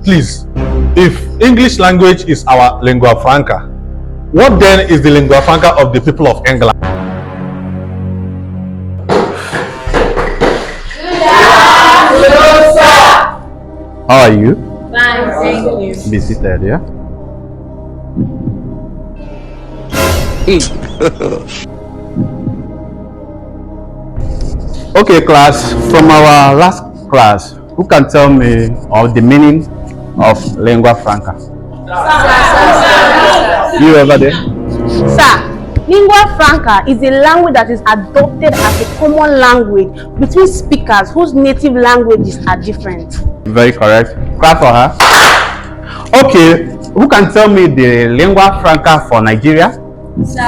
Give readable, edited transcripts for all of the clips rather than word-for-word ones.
Please, if English language is our lingua franca, what then is the lingua franca of the people of England? How are you? Fine, thank you. Be seated, yeah? Okay, class, from our last class, who can tell me of the meaning of lingua franca? You over there? Sir, lingua franca is a language that is adopted as a common language between speakers whose native languages are different. Very correct. Clap for her. Okay, who can tell me the lingua franca for Nigeria? Sir.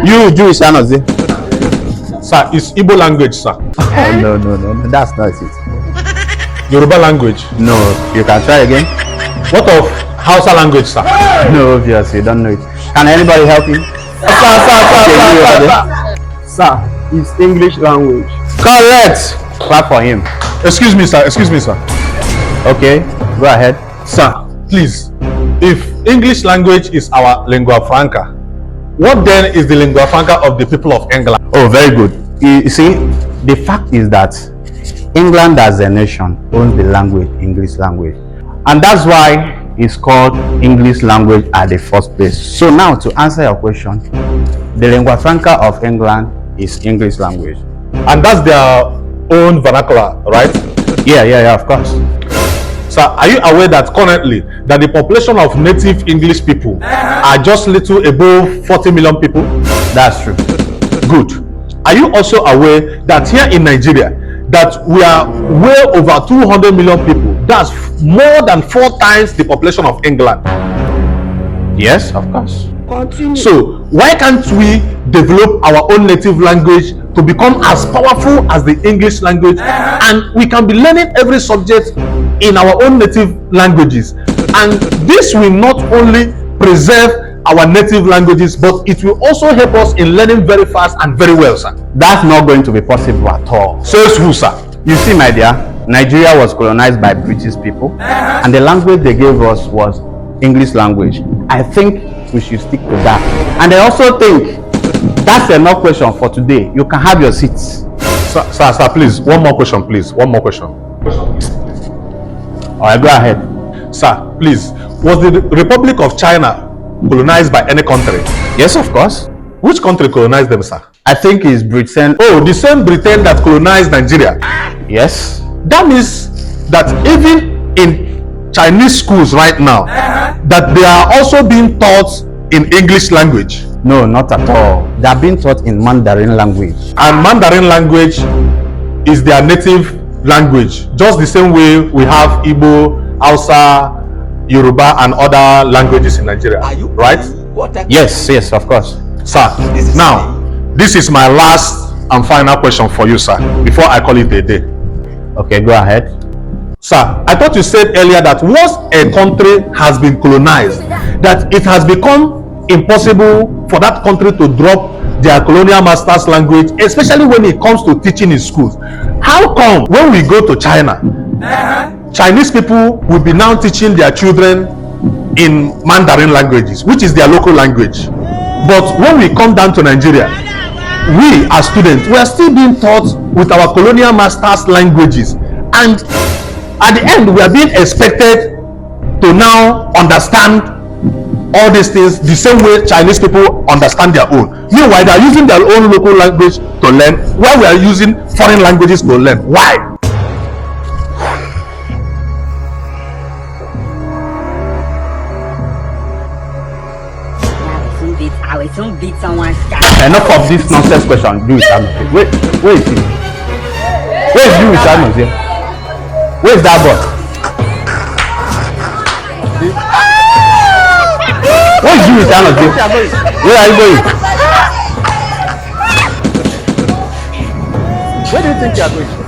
You Jewish Anozie. Sir, it's Igbo language, sir. Oh, no, that's not it. Yoruba language. No, you can try again. What of Hausa language, sir? No, obviously, you don't know it. Can anybody help you? Sir, it's English language. Correct. Clap for him. Excuse me, sir. Okay, go ahead. Sir, please, if English language is our lingua franca, what then is the lingua franca of the people of England? Oh, very good. You see, the fact is that England as a nation owns the language, English language. And that's why it's called English language at the first place. So now to answer your question, the lingua franca of England is English language. And that's their own vernacular, right? Yeah, of course. Sir, are you aware that currently that the population of native English people are just little above 40 million people? That's true. Good. Are you also aware that here in Nigeria that we are well over 200 million people? That's more than 4 times the population of England. Yes, of course. Continue. So why can't we develop our own native language to become as powerful as the English language, and we can be learning every subject in our own native languages, and this will not only preserve our native languages, but it will also help us in learning very fast and very well, sir. That's not going to be possible at all. Says who, sir? You see, my dear, Nigeria was colonized by British people, and the language they gave us was English language. I think we should stick to that. And I also think that's enough question for today. You can have your seats. Sir, please, one more question, please. One more question. All right, go ahead. Sir, please, was the Republic of China colonized by any country? Yes, of course. Which country colonized them, sir? I think it's Britain. Oh, the same Britain that colonized Nigeria. Yes. That means that even in Chinese schools right now, that they are also being taught in English language. No, not at all. They are being taught in Mandarin language. And Mandarin language is their native language, just the same way we have Igbo, Hausa, Yoruba, and other languages in Nigeria, right? Yes, of course. Sir, now, this is my last and final question for you, sir, before I call it a day. Okay, go ahead. Sir, I thought you said earlier that once a country has been colonized, that it has become impossible for that country to drop their colonial master's language, especially when it comes to teaching in schools. How come when we go to China, Chinese people will be now teaching their children in Mandarin languages, which is their local language, but when we come down to Nigeria, we as students, we are still being taught with our colonial masters languages, and at the end we are being expected to now understand all these things the same way Chinese people understand their own. Meanwhile, they are using their own local language to learn, while we are using foreign languages to learn. Why? I will soon beat someone's cat. Enough of this nonsense question. Where is he? Where is Juwishi Anozie? Where is that boy? Where is Juwishi Anozie? Where are you going? Where do you think you are going?